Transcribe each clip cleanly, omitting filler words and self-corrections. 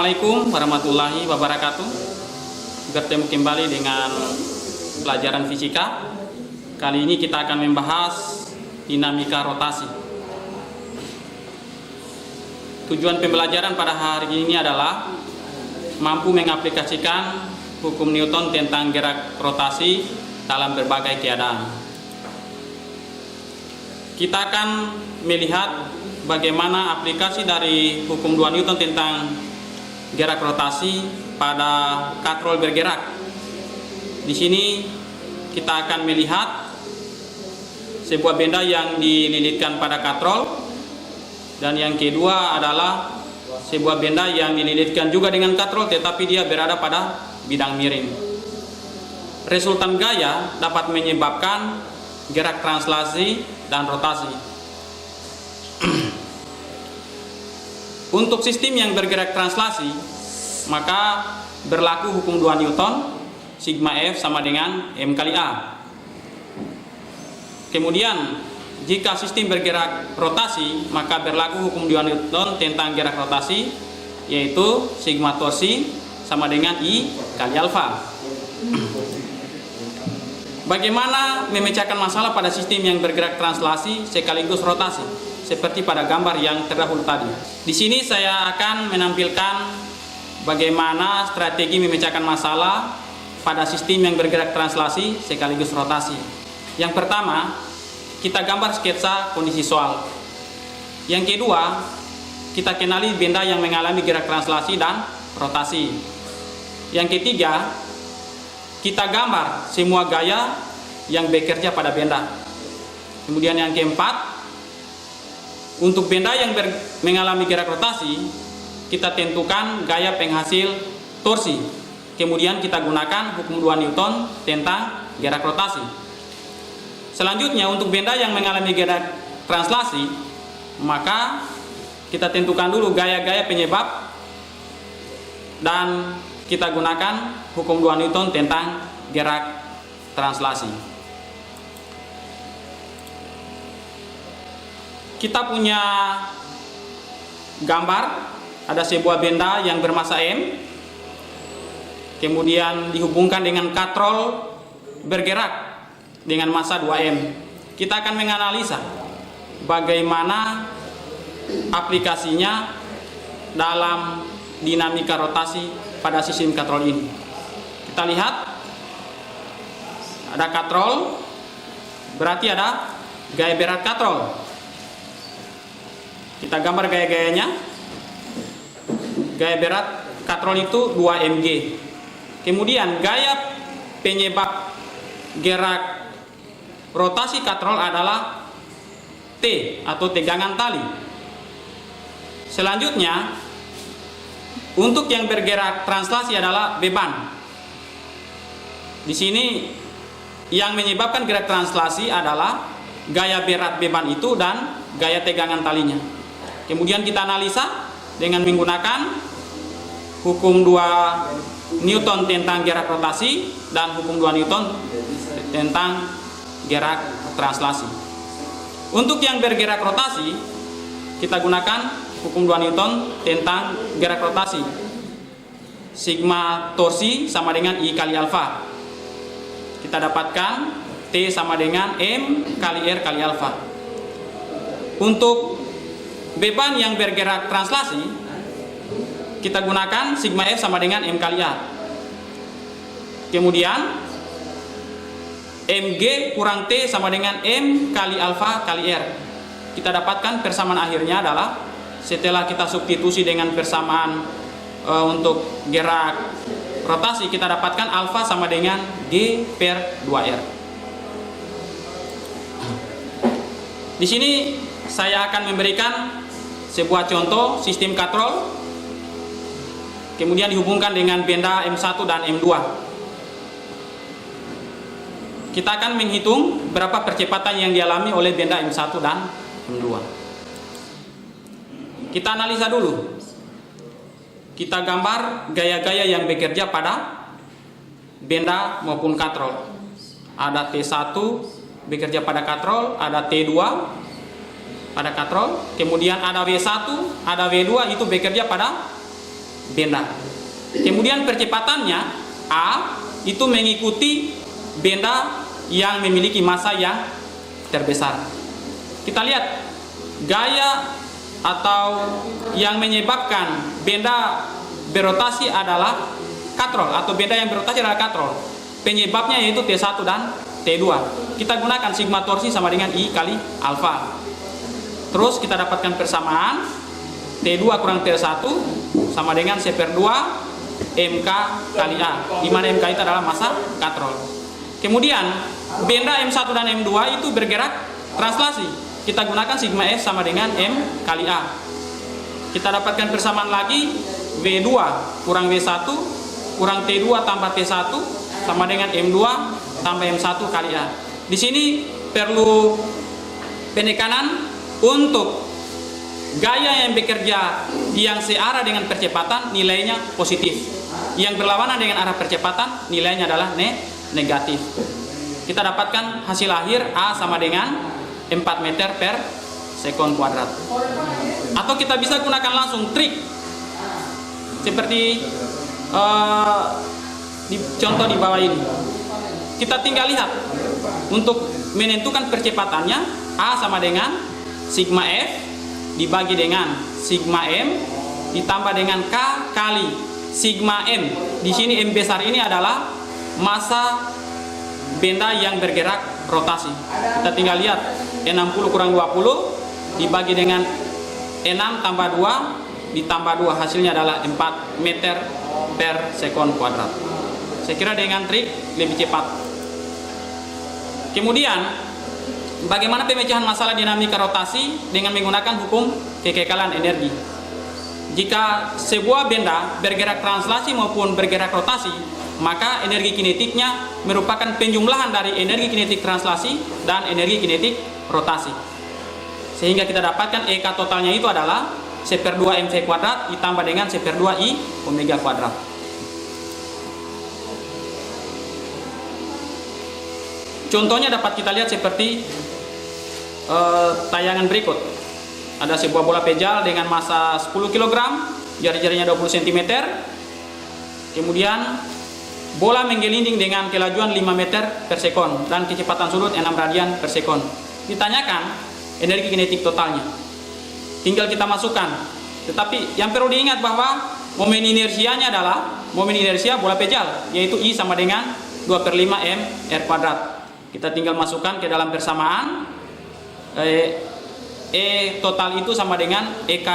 Assalamualaikum warahmatullahi wabarakatuh. Bertemu kembali dengan pelajaran fisika. Kali ini kita akan membahas dinamika rotasi. Tujuan pembelajaran pada hari ini adalah mampu mengaplikasikan hukum Newton tentang gerak rotasi dalam berbagai keadaan. Kita akan melihat bagaimana aplikasi dari hukum 2 Newton tentang gerak rotasi pada katrol bergerak. Di sini kita akan melihat sebuah benda yang dililitkan pada katrol, dan yang kedua adalah sebuah benda yang dililitkan juga dengan katrol tetapi dia berada pada bidang miring. Resultan gaya dapat menyebabkan gerak translasi dan rotasi. Untuk sistem yang bergerak translasi, maka berlaku hukum 2 Newton, sigma F sama dengan M kali A. Kemudian, jika sistem bergerak rotasi, maka berlaku hukum 2 Newton tentang gerak rotasi, yaitu sigma torsi sama dengan I kali alfa. Bagaimana memecahkan masalah pada sistem yang bergerak translasi sekaligus rotasi? Seperti pada gambar yang terdahulu tadi. Di sini saya akan menampilkan bagaimana strategi memecahkan masalah pada sistem yang bergerak translasi sekaligus rotasi. Yang pertama, kita gambar sketsa kondisi soal. Yang kedua, kita kenali benda yang mengalami gerak translasi dan rotasi. Yang ketiga, kita gambar semua gaya yang bekerja pada benda. Kemudian yang keempat, untuk benda yang mengalami gerak rotasi, kita tentukan gaya penghasil torsi. Kemudian kita gunakan hukum 2 Newton tentang gerak rotasi. Selanjutnya, untuk benda yang mengalami gerak translasi, maka kita tentukan dulu gaya-gaya penyebab dan kita gunakan hukum 2 Newton tentang gerak translasi. Kita punya gambar, ada sebuah benda yang bermassa M, kemudian dihubungkan dengan katrol bergerak dengan massa 2M. Kita akan menganalisa bagaimana aplikasinya dalam dinamika rotasi pada sistem katrol ini. Kita lihat, ada katrol, berarti ada gaya berat katrol. Kita gambar gaya-gayanya. Gaya berat katrol itu 2 mg. Kemudian gaya penyebab gerak rotasi katrol adalah T atau tegangan tali. Selanjutnya, untuk yang bergerak translasi adalah beban. Di sini yang menyebabkan gerak translasi adalah gaya berat beban itu dan gaya tegangan talinya. Kemudian kita analisa dengan menggunakan hukum 2 Newton tentang gerak rotasi dan hukum 2 Newton tentang gerak translasi. Untuk yang bergerak rotasi, kita gunakan hukum 2 Newton tentang gerak rotasi. Sigma torsi sama dengan I kali alfa. Kita dapatkan T sama dengan M kali R kali alfa. Untuk beban yang bergerak translasi, kita gunakan sigma F sama dengan M kali A. Kemudian Mg kurang T sama dengan M kali alfa kali R. Kita dapatkan persamaan akhirnya adalah, setelah kita substitusi dengan persamaan untuk gerak rotasi, kita dapatkan alfa sama dengan G per 2R. Di sini saya akan memberikan sebuah contoh sistem katrol, kemudian dihubungkan dengan benda M1 dan M2. Kita akan menghitung berapa percepatan yang dialami oleh benda M1 dan M2. Kita analisa dulu. Kita gambar gaya-gaya yang bekerja pada benda maupun katrol. Ada T1 bekerja pada katrol, ada T2 pada katrol, kemudian ada W1, ada W2 itu bekerja pada benda. Kemudian percepatannya A itu mengikuti benda yang memiliki massa yang terbesar. Kita lihat gaya atau yang menyebabkan benda berotasi adalah katrol, atau benda yang berotasi adalah katrol. Penyebabnya yaitu T1 dan T2. Kita gunakan sigma torsi sama dengan I kali alfa. Terus kita dapatkan persamaan T2 kurang T1 sama dengan C/2 MK kali A, di mana MK itu adalah massa katrol. Kemudian benda M1 dan M2 itu bergerak translasi. Kita gunakan sigma F sama dengan M kali A. Kita dapatkan persamaan lagi V2 kurang V1 kurang T2 tambah T1 sama dengan M2 tambah M1 kali A. Di sini perlu penekanan untuk gaya yang bekerja yang searah dengan percepatan nilainya positif. Yang berlawanan dengan arah percepatan nilainya adalah negatif. Kita dapatkan hasil akhir A sama dengan 4 meter per sekon kuadrat. Atau kita bisa gunakan langsung trik seperti di contoh di bawah ini. Kita tinggal lihat untuk menentukan percepatannya A sama dengan sigma F dibagi dengan sigma M ditambah dengan K kali sigma M. Di sini M besar ini adalah massa benda yang bergerak rotasi. Kita tinggal lihat 60 kurang 20 dibagi dengan 6 tambah 2 ditambah 2, hasilnya adalah 4 meter per sekon kuadrat. Saya kira dengan trik lebih cepat. Kemudian bagaimana pemecahan masalah dinamika rotasi dengan menggunakan hukum kekekalan energi. Jika sebuah benda bergerak translasi maupun bergerak rotasi, maka energi kinetiknya merupakan penjumlahan dari energi kinetik translasi dan energi kinetik rotasi. Sehingga kita dapatkan EK totalnya itu adalah C/2 mv kuadrat ditambah dengan C/2 I omega kuadrat. Contohnya dapat kita lihat seperti tayangan berikut. Ada sebuah bola pejal dengan massa 10 kg, jari-jarinya 20 cm. Kemudian bola menggelinding dengan kelajuan 5 meter per sekon dan kecepatan sudut 6 radian per sekon. Ditanyakan energi kinetik totalnya. Tinggal kita masukkan. Tetapi yang perlu diingat bahwa momen inersianya adalah momen inersia bola pejal, yaitu I sama dengan 2/5 m r kuadrat. Kita tinggal masukkan ke dalam persamaan. E total itu sama dengan EK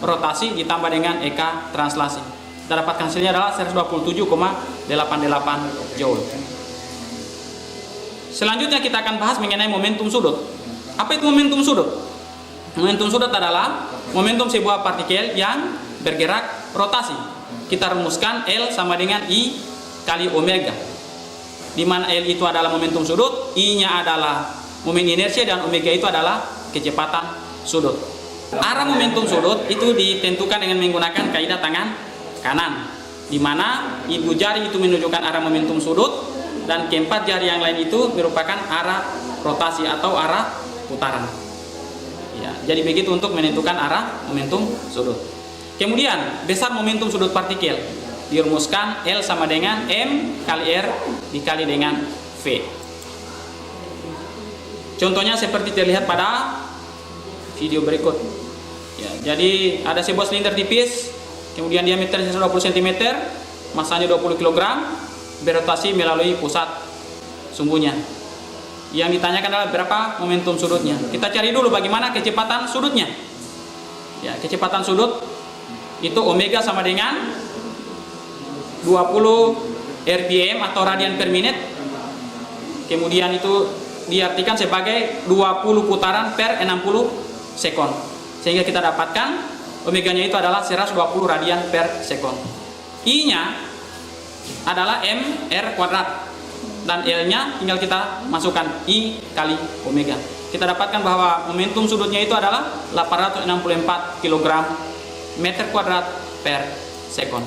rotasi ditambah dengan EK translasi. Kita dapatkan hasilnya adalah 127,88 joule. Selanjutnya kita akan bahas mengenai momentum sudut. Apa itu momentum sudut? Momentum sudut adalah momentum sebuah partikel yang bergerak rotasi. Kita rumuskan L sama dengan I kali omega, di mana L itu adalah momentum sudut, I-nya adalah momen inersia, dan omega itu adalah kecepatan sudut. Arah momentum sudut itu ditentukan dengan menggunakan kaidah tangan kanan, di mana ibu jari itu menunjukkan arah momentum sudut dan keempat jari yang lain itu merupakan arah rotasi atau arah putaran. Ya, jadi begitu untuk menentukan arah momentum sudut. Kemudian besar momentum sudut partikel dirumuskan L sama dengan M kali R dikali dengan V. Contohnya seperti terlihat pada video berikut. Ya, jadi ada sebuah silinder tipis, kemudian diameternya 120 cm, massanya 20 kg, berotasi melalui pusat sumbunya. Yang ditanyakan adalah berapa momentum sudutnya. Kita cari dulu bagaimana kecepatan sudutnya. Ya, kecepatan sudut itu omega sama dengan 20 rpm atau radian per menit. Kemudian itu diartikan sebagai 20 putaran per 60 sekon. Sehingga kita dapatkan omeganya itu adalah 120 radian per sekon. I-nya adalah mr kuadrat dan L-nya tinggal kita masukkan I kali omega. Kita dapatkan bahwa momentum sudutnya itu adalah 864 kg meter kuadrat per sekon.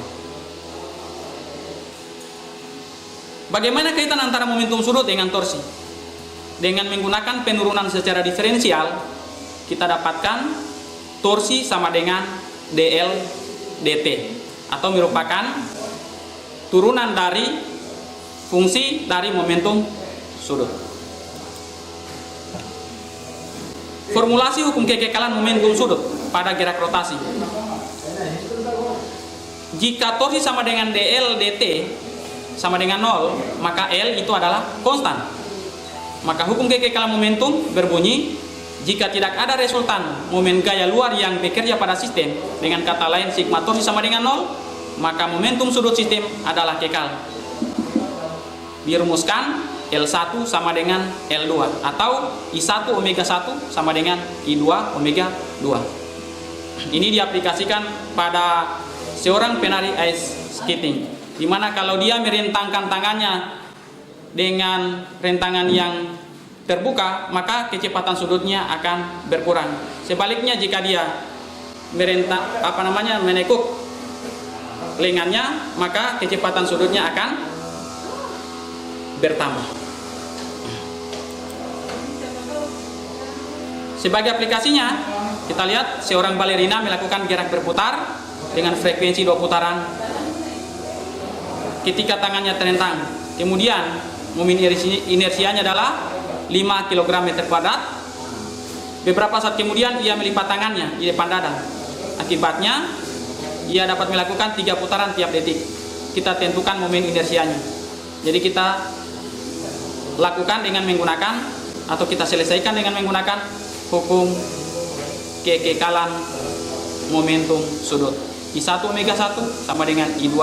Bagaimana kaitan antara momentum sudut dengan torsi? Dengan menggunakan penurunan secara diferensial, kita dapatkan torsi sama dengan dl dt. atau merupakan turunan dari fungsi dari momentum sudut. Formulasi hukum kekekalan momentum sudut pada gerak rotasi. Jika torsi sama dengan dl dt sama dengan 0, maka L itu adalah konstan. Maka hukum kekekalan momentum berbunyi, jika tidak ada resultan momen gaya luar yang bekerja pada sistem, dengan kata lain sigma torsi sama dengan 0, maka momentum sudut sistem adalah kekal. Dirumuskan L1 sama dengan L2 atau I1 omega 1 sama dengan I2 omega 2. Ini diaplikasikan pada seorang penari ice skating, di mana kalau dia merentangkan tangannya dengan rentangan yang terbuka, maka kecepatan sudutnya akan berkurang. Sebaliknya jika dia menekuk lengannya, maka kecepatan sudutnya akan bertambah. Sebagai aplikasinya, kita lihat seorang balerina melakukan gerak berputar dengan frekuensi 2 putaran ketika tangannya terentang. Kemudian momen inersianya adalah 5 kg meter kuadrat. Beberapa saat kemudian ia melipat tangannya di depan dada. Akibatnya ia dapat melakukan 3 putaran tiap detik. Kita tentukan momen inersianya. Jadi kita lakukan dengan menggunakan, atau kita selesaikan dengan menggunakan hukum kekekalan momentum sudut. I1 omega 1 sama dengan I2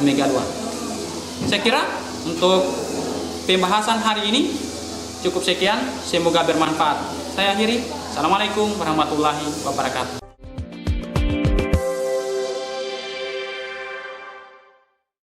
omega 2. Saya kira untuk pembahasan hari ini cukup sekian, semoga bermanfaat. Saya akhiri. Assalamualaikum warahmatullahi wabarakatuh.